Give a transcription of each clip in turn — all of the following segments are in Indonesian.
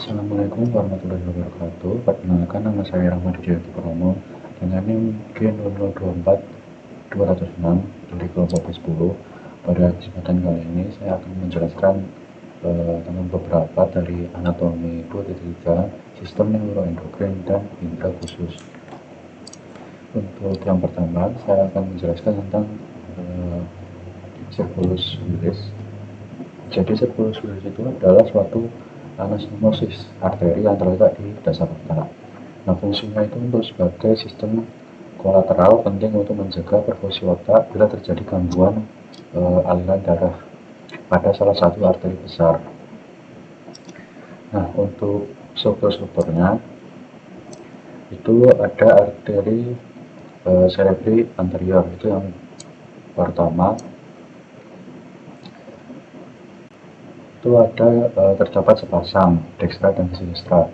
Assalamualaikum warahmatullahi wabarakatuh. Perkenalkan, nama saya Rahmat Jayapurnomo dengan NIM G0024-206 dari kelompok B10. Pada kesempatan kali ini saya akan menjelaskan tentang beberapa dari anatomi 2.3 sistem neuroendokrin dan indera khusus. Untuk yang pertama, saya akan menjelaskan tentang Circulus Willis. Jadi Circulus Willis itu adalah suatu anastomosis arteri yang terletak di dasar otak. Nah, fungsinya itu untuk sebagai sistem kolateral penting untuk mencegah perfusi otak bila terjadi gangguan aliran darah pada salah satu arteri besar. Nah, untuk struktur-strukturnya itu ada arteri cerebri anterior, itu yang pertama. Itu ada terdapat sepasang dekstra dan sinistra,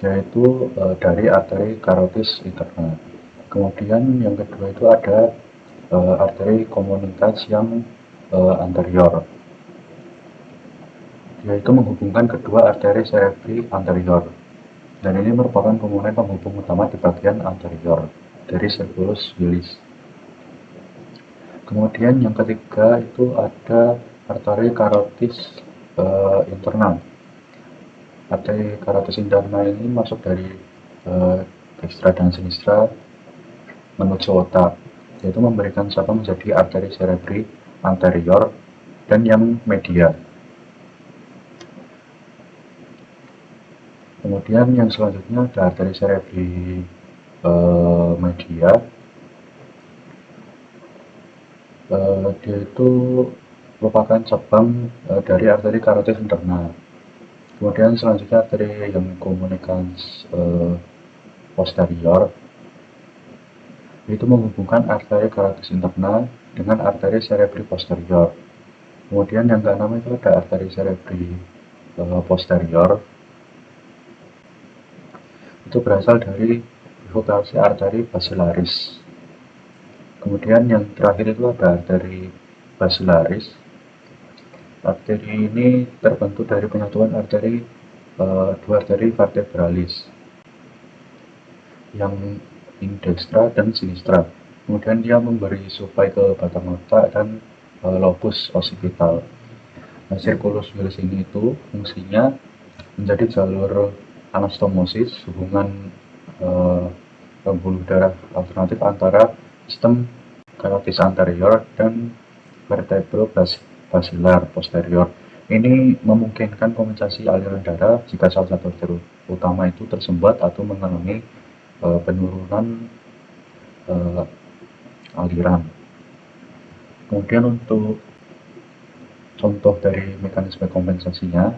yaitu dari arteri karotis interna. Kemudian yang kedua itu ada arteri komunitas yang anterior, yaitu menghubungkan kedua arteri cerebri anterior, dan ini merupakan komponen penghubung utama di bagian anterior dari Circulus Willis. Kemudian yang ketiga itu ada arteri karotis internal. Arteri karotis internal ini masuk dari dekstra dan sinistra menuju otak, yaitu memberikan cabang menjadi arteri cerebri anterior dan yang media. Kemudian yang selanjutnya ada arteri cerebri media. Dia itu merupakan cabang dari arteri karotis internal. Kemudian selanjutnya arteri yang komunikans posterior, itu menghubungkan arteri karotis internal dengan arteri cerebri posterior. Kemudian yang keenam itu ada arteri cerebri posterior, itu berasal dari bifurkasi arteri basilaris. Kemudian yang terakhir itu ada arteri basilaris. Arteri ini terbentuk dari penyatuan dua arteri vertebralis, yang dekstra dan sinistra. Kemudian dia memberi suplai ke batang otak dan lobus occipital. Nah, Circulus Willis ini itu fungsinya menjadi jalur anastomosis, hubungan pembuluh darah alternatif antara sistem karotis anterior dan vertebrobasilar posterior. Ini memungkinkan kompensasi aliran darah jika salah satu arteri utama itu tersumbat atau mengalami penurunan aliran. Kemudian untuk contoh dari mekanisme kompensasinya,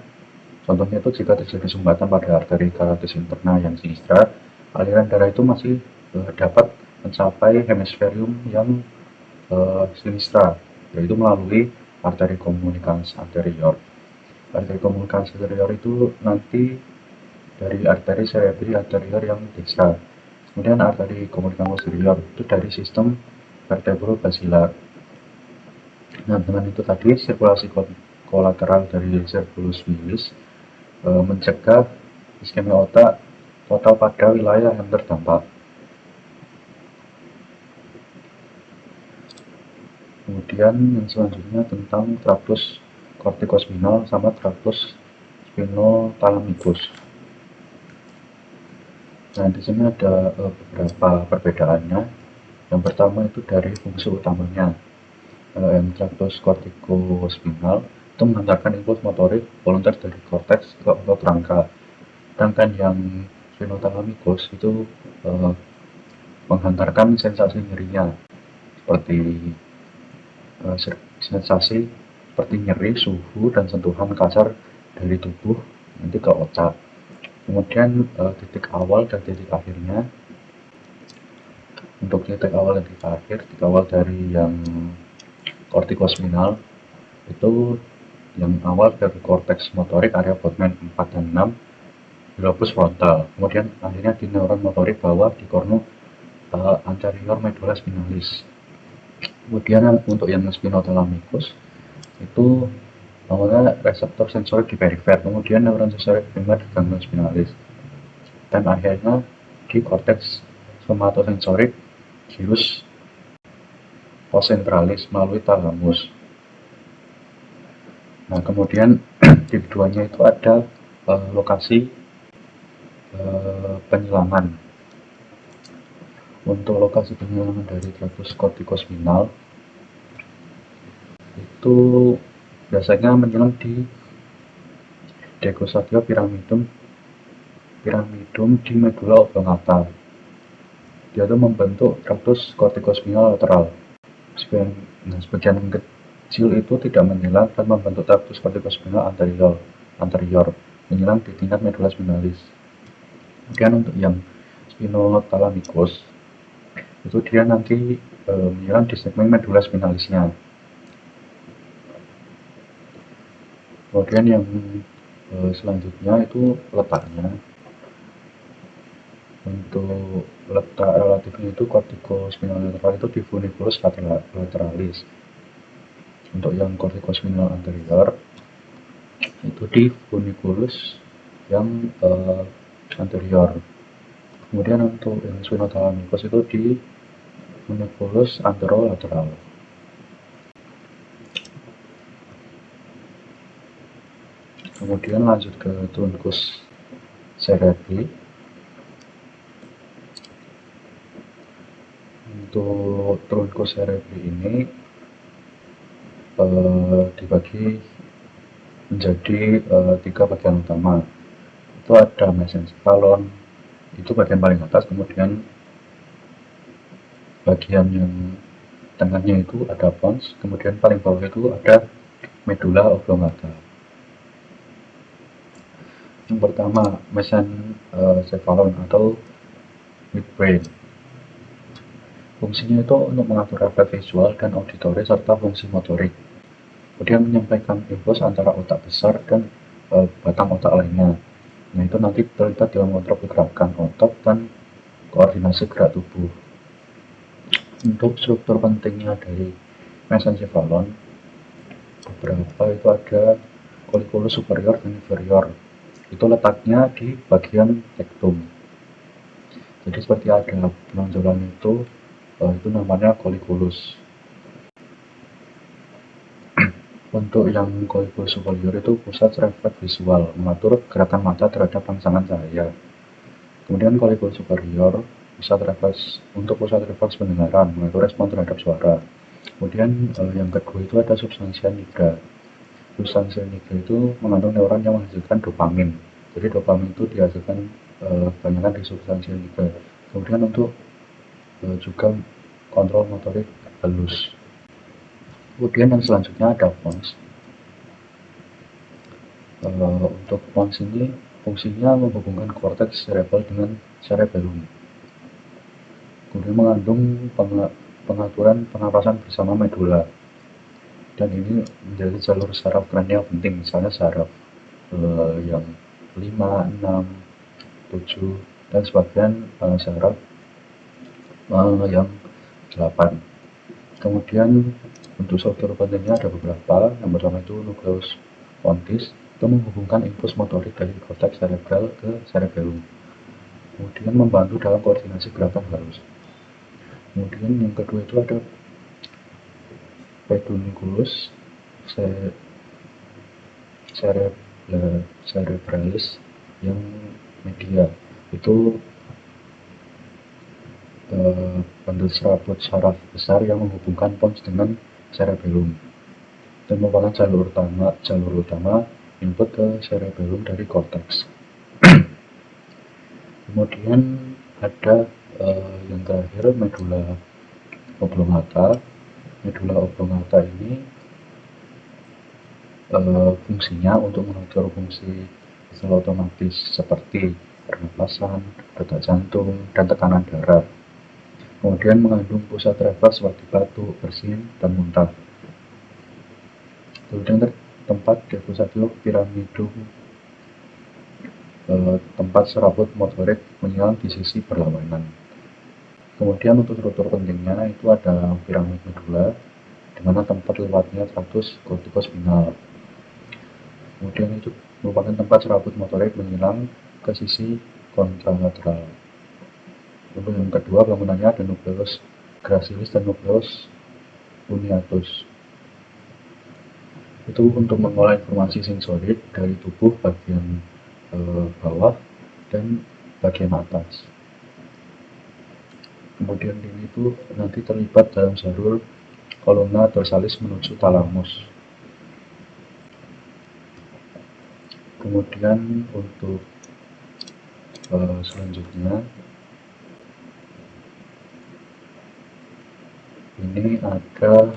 contohnya itu jika terjadi sumbatan pada arteri karotis interna yang sinistra, aliran darah itu masih dapat mencapai hemisferium yang sinistra, yaitu melalui arteri komunikans anterior. Arteri komunikans anterior itu nanti dari arteri cerebri anterior yang dekstra. Kemudian arteri komunikans posterior itu dari sistem vertebrobasilar. Nah, dengan itu tadi sirkulasi kolateral dari Circulus Willis mencegah iskemia otak total pada wilayah yang terdampak. Kemudian yang selanjutnya tentang tractus corticospinal sama tractus spinothalamikus. Nah, di sini ada beberapa perbedaannya. Yang pertama itu dari fungsi utamanya. Yang tractus corticospinal itu mengantarkan impuls motorik volunter dari korteks ke otot rangka. Sedangkan yang spinothalamikus itu menghantarkan sensasi nyerinya, seperti sensasi seperti nyeri, suhu, dan sentuhan kasar dari tubuh nanti ke otak. Kemudian titik awal dan titik akhirnya. Untuk titik awal dan titik akhir, titik awal dari yang kortikospinal itu yang awal dari korteks motorik area Bodman 4 dan 6 di lobus frontal. Kemudian akhirnya di neuron motorik bawah di kornu anterior medulla spinalis. Kemudian untuk yang spinothalamikus itu Awalnya reseptor sensorik di perifer, kemudian neuron sensorik primer di ganglion spinalis, dan akhirnya di korteks somatosensorik gyrus postcentralis melalui talamus. Nah, kemudian di keduanya itu ada lokasi penyilangan. Untuk lokasi penyilangan dari traktus kortikospinal itu biasanya menyilang di decosatia pyramidum di medula oblongata. Dia itu membentuk traktus kortikospinal lateral. Sebagian kecil itu tidak menyilang dan membentuk traktus kortikospinal anterior menyilang di tingkat medula spinalis. Kemudian untuk yang spinothalamikus itu dia nanti menyilang di segmen medula spinalisnya. Kemudian yang selanjutnya itu letaknya. Untuk letak relatifnya itu kortikospinal lateral itu di funiculus lateralis. Untuk yang kortikospinal anterior itu di funiculus yang anterior. Kemudian untuk yang spinothalamikus itu di funiculus anterolateral. Kemudian lanjut ke truncus cerebri. Untuk truncus cerebri ini dibagi menjadi 3 bagian utama. Itu ada mesencephalon, itu bagian paling atas, kemudian bagian yang tengahnya itu ada pons, kemudian paling bawah itu ada medula oblongata. Yang pertama, mesencephalon atau midbrain. Fungsinya itu untuk mengatur refleks visual dan auditory serta fungsi motorik. Kemudian menyampaikan impuls antara otak besar dan batang otak lainnya. Nah, itu nanti terlibat dalam mengontrol pergerakan otot dan koordinasi gerak tubuh. Untuk struktur pentingnya dari mesencephalon, beberapa itu ada colliculus superior dan inferior. Itu letaknya di bagian rectum. Jadi seperti ada penonjolan itu namanya colliculus. Untuk yang colliculus superior itu pusat refleks visual, mengatur gerakan mata terhadap rangsangan cahaya. Kemudian colliculus superior pusat refleks pendengaran, mengatur respon terhadap suara. Kemudian yang kedua itu ada substansia nigra. Substansia nigra itu mengandung neuron yang menghasilkan dopamin. Jadi dopamin itu dihasilkan kebanyakan di substansia nigra. Kemudian untuk juga kontrol motorik halus. Kemudian yang selanjutnya ada pons. Untuk pons ini fungsinya menghubungkan korteks cerebral dengan cerebellum. Kemudian mengandung pengaturan pernapasan bersama medula. Dan ini menjadi jalur saraf kranial penting, misalnya saraf yang 5, 6, 7, dan sebagian saraf yang 8. Kemudian untuk struktur pentingnya ada beberapa. Yang pertama itu nukleus pontis, itu menghubungkan impuls motorik dari korteks cerebral ke cerebellum. Kemudian membantu dalam koordinasi gerakan halus. Kemudian yang kedua itu ada pedunculus cerebralis yang media. Itu bundel serabut saraf besar yang menghubungkan pons dengan cerebellum dan merupakan jalur utama input ke cerebellum dari korteks. Kemudian ada yang terakhir medula oblongata. Medula oblongata ini fungsinya untuk mengatur fungsi visual otomatis seperti pernapasan, detak jantung, dan tekanan darah. Kemudian mengandung pusat refleks seperti batuk, bersin, dan muntah. Kemudian tempat deposatio pyramidum, tempat serabut motorik menyilang di sisi berlawanan. Kemudian untuk struktur pentingnya itu ada piramid medula, di mana tempat lewatnya traktus kortikospinal. Kemudian itu merupakan tempat serabut motorik menyilang ke sisi kontralateral. Untuk yang kedua, bangunannya ada nukleus gracilis dan nukleus uniatus. Itu untuk mengolah informasi sensorik dari tubuh bagian bawah dan bagian atas. Kemudian ini tuh nanti terlibat dalam jalur kolumna dorsalis menuju talamus. Kemudian untuk selanjutnya ini ada,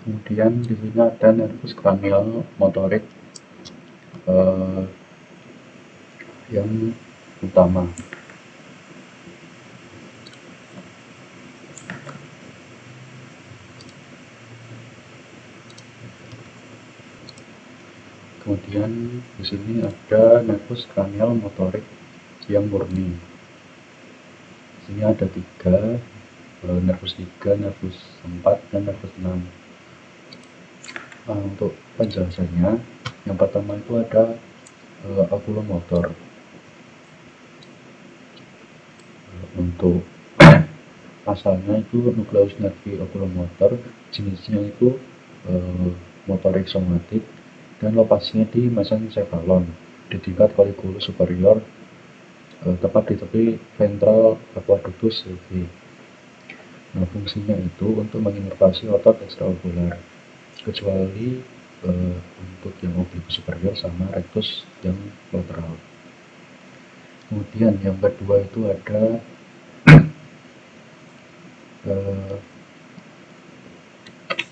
kemudian di sini ada nervus cranial motorik yang utama. Kemudian di sini ada nervus cranial motorik yang murni. Di sini ada 3, nervus 3, nervus 4, dan nervus 6. Nah, untuk penjelasannya, yang pertama itu ada oculomotor. Untuk asalnya itu nukleus nervi oculomotor, jenisnya itu motorik somatik, dan lokasinya di mesencephalon di tingkat colliculus superior, tepat di tepi ventral aqueductus sylvi. Nah, fungsinya itu untuk menginervasi otot ekstraokular, kecuali untuk yang oblique superior sama rectus yang lateral. Kemudian yang kedua itu ada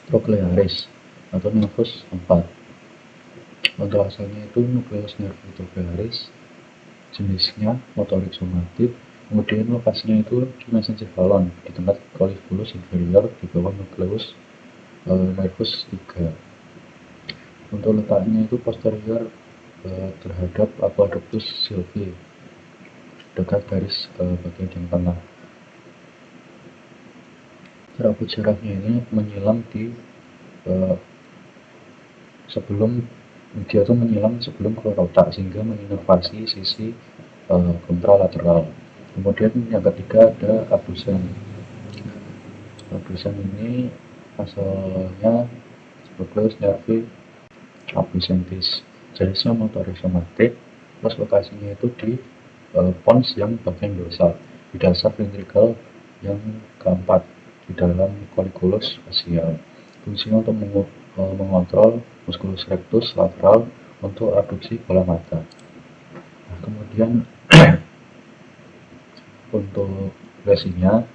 trochlearis atau nervus 4. Untuk asalnya itu nukleus nervi trochlearis, jenisnya motorik somatik, kemudian lokasinya itu di mesencephalon di tempat colliculus inferior di bawah nukleus nervus 3. Untuk letaknya itu posterior terhadap aqueductus sylvi, dekat garis bagian yang tengah. Serabut syarafnya ini menyilang di menyilang keluar otak sehingga menginervasi sisi kontralateral. Kemudian yang ketiga ada abdusen. Abdusen ini asalnya nukleus nervi abducentis, jenisnya motorik somatik, terus lokasinya itu di pons yang bagian dorsal, di dasar ventrikel yang keempat, di dalam colliculus facial. Fungsinya untuk mengontrol musculus rectus lateral untuk abduksi bola mata. Nah, kemudian untuk lesinya,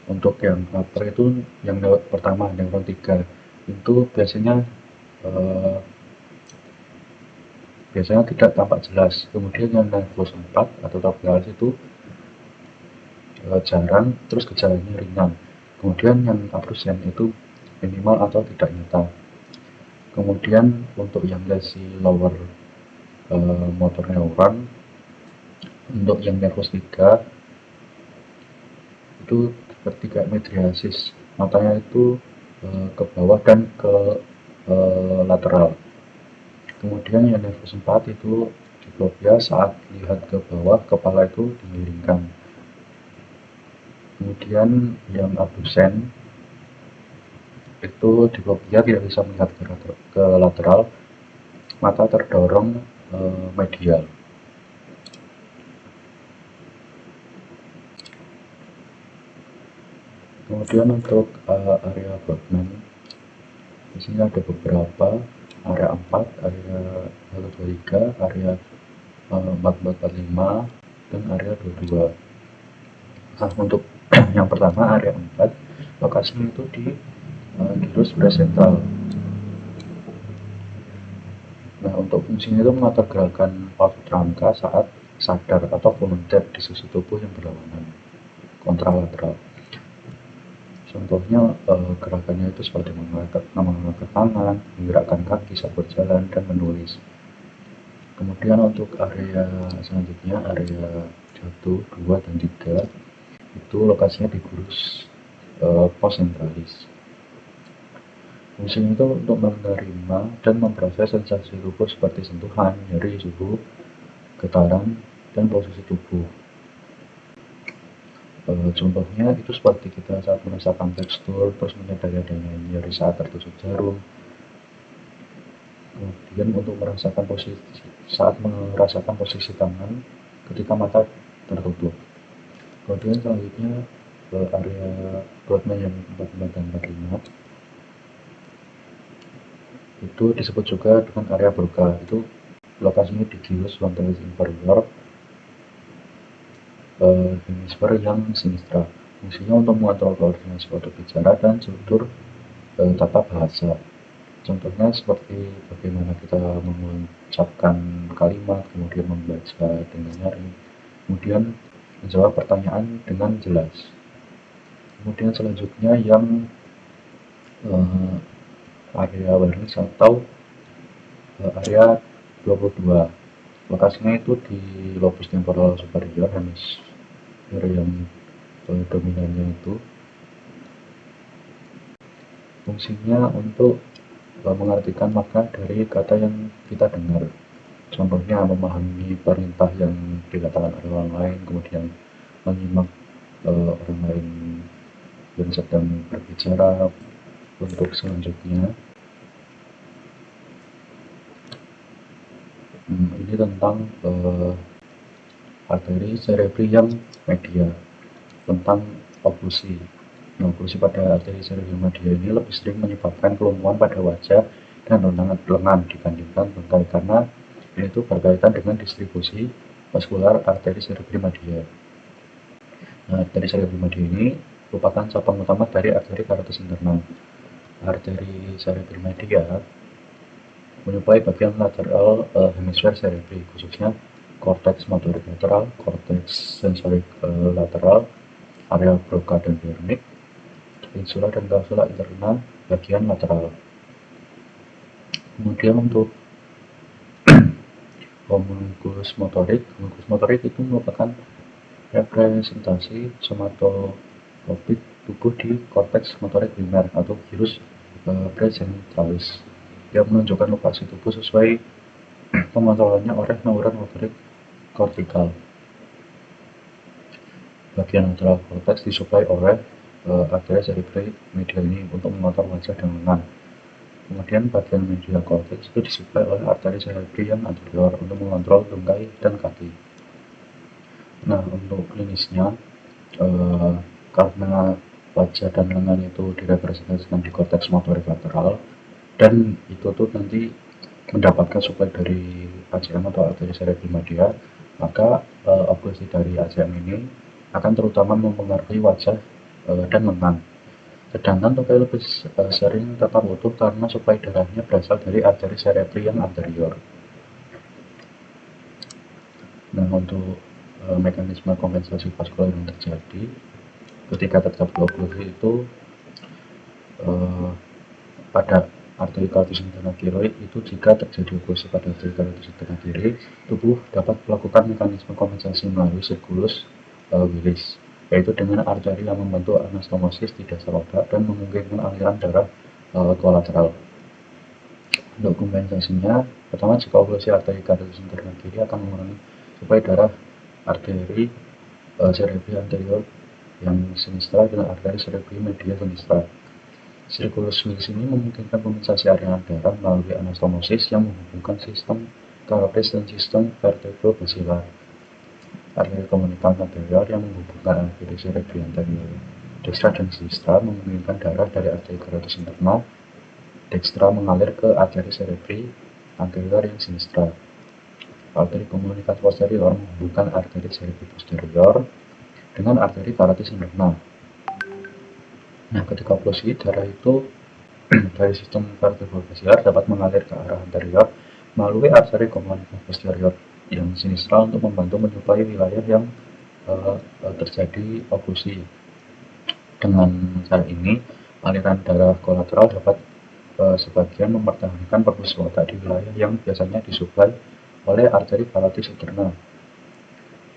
untuk yang upper itu yang pertama, neuron 3 itu biasanya tidak tampak jelas. Kemudian yang nervus 4 atau trochlearis itu jarang, terus gejalanya ringan. Kemudian yang abdusen itu minimal atau tidak nyata. Kemudian untuk yang lesi lower motor neuron, untuk yang nervus 3 itu seperti kayak midriasis, matanya itu ke bawah dan ke lateral. Kemudian yang nervus 4 itu diplopia, saat lihat ke bawah kepala itu dimiringkan. Kemudian yang abdusen itu diplopia, tidak bisa melihat ke lateral, mata terdorong medial. Kemudian untuk area Bachmann, di sini ada beberapa, area 4, area 123, area 4445, dan area 22. Nah, untuk yang pertama area 4, lokasinya itu di gyrus presentral. Nah, untuk fungsinya itu mengatur gerakan otot rangka saat sadar atau volunteer di sisi tubuh yang berlawanan, kontralateral. Contohnya gerakannya itu seperti mengangkat tangan, menggerakkan kaki saat berjalan, dan menulis. Kemudian untuk area selanjutnya, area 1, 2, dan 3 itu lokasinya di gyrus pos sentralis. Fungsinya itu untuk menerima dan memproses sensasi tubuh seperti sentuhan, nyeri, suhu, getaran, dan posisi tubuh. Contohnya itu seperti kita saat merasakan tekstur, terus menyadari adanya nyeri saat tertusuk jarum. Kemudian untuk merasakan posisi tangan ketika mata tertutup. Kemudian selanjutnya area perutnya yang 44 dan 45 itu disebut juga dengan area broca. Itu lokasinya di gilus frontalis inferior, hemisfer yang sinistra. Fungsinya untuk mengontrol koordinasi otot bicara dan struktur tata bahasa. Contohnya seperti bagaimana kita mengucapkan kalimat, kemudian membaca dengan nyari, kemudian menjawab pertanyaan dengan jelas. Kemudian selanjutnya yang area awareness atau area 22. Lokasinya itu di lobus temporal superior, hemisfer yang dominannya itu. Fungsinya untuk mengartikan makna dari kata yang kita dengar. Contohnya memahami perintah yang dikatakan oleh orang lain, kemudian menyimak orang lain yang sedang berbicara. Untuk selanjutnya ini tentang arteri cerebri yang media, tentang oklusi. Nah, oklusi pada arteri cerebri media ini lebih sering menyebabkan kelumpuhan pada wajah dan lengan dibandingkan bengkai, karena ini itu berkaitan dengan distribusi vaskular arteri cerebri media. Nah, arteri cerebri media ini merupakan cabang utama dari arteri carotis internal. Arteri cerebri media menyuplai bagian lateral hemisfer cerebri, khususnya korteks motorik lateral, korteks sensorik lateral, area broca dan Wernicke, insula dan kapsula interna bagian lateral. Kemudian untuk homunculus motorik itu merupakan representasi somatotropik tubuh di korteks motorik primer atau gyrus pregenitalis. Dia menunjukkan lokasi tubuh sesuai pengontrolannya oleh neuron motorik kortikal. Bagian lateral korteks disuplai oleh arteri cerebri media ini untuk mengontrol wajah dan lengan. Kemudian bagian medial korteks itu disuplai oleh arteri cerebri yang anterior untuk mengontrol bengkai dan kaki. Nah, untuk klinisnya, karena wajah dan lengan itu direpresentasikan di korteks motorik lateral, dan itu tuh nanti mendapatkan suplai dari ACM atau arteri cerebri media, maka oklusi dari ACM ini akan terutama mempengaruhi wajah dan lengan. Sedangkan tupai lebih sering tetap utuh karena suplai darahnya berasal dari arteri cerebri yang anterior. Nah, untuk mekanisme kompensasi vaskular yang terjadi ketika terjadi oklusi itu pada arteri carotis interna kiri itu, jika terjadi oklusi pada arteri carotis interna kiri, tubuh dapat melakukan mekanisme kompensasi melalui sirkulus Willis, yaitu dengan arteri yang membantu anastomosis di dasar otak dan memungkinkan aliran darah kolateral. Untuk kompensasinya, pertama, jika oklusi arteri carotis interna kiri akan mengurangi suplai darah arteri cerebri anterior yang sinistra dan arteri cerebri media sinistra. Sirkulus Willis ini memungkinkan kompensasi aliran darah melalui anastomosis yang menghubungkan sistem carotis dan sistem vertebrobasilar. Arteri komunikan anterior yang menghubungkan arteri cerebri anterior dextra dan sinistra memungkinkan darah dari arteri carotis interna dextra mengalir ke arteri cerebri anterior yang sinistra. Arteri komunikan posterior menghubungkan arteri cerebri posterior dengan arteri carotis interna. Nah, ketika oklusi, darah itu dari sistem vertebrobasilar dapat mengalir ke arah anterior melalui arteri komunikan posterior yang sinistra untuk membantu menyuplai wilayah yang terjadi oklusi. Dengan cara ini, aliran darah kolateral dapat sebagian mempertahankan perpus otak di wilayah yang biasanya disuplai oleh arteri carotis interna.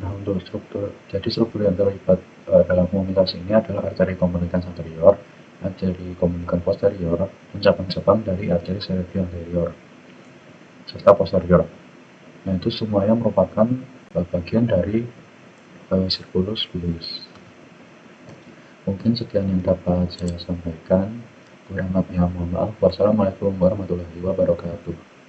Nah, untuk struktur yang terlibat dalam komunikasi ini adalah arteri komunikans anterior, arteri komunikans posterior, dan cabang-cabang dari arteri cerebri anterior, serta posterior. Nah, itu semuanya merupakan bagian dari sirkulus bilis. Mungkin sekian yang dapat saya sampaikan. Kurang lebihnya mohon maaf. Wassalamualaikum warahmatullahi wabarakatuh.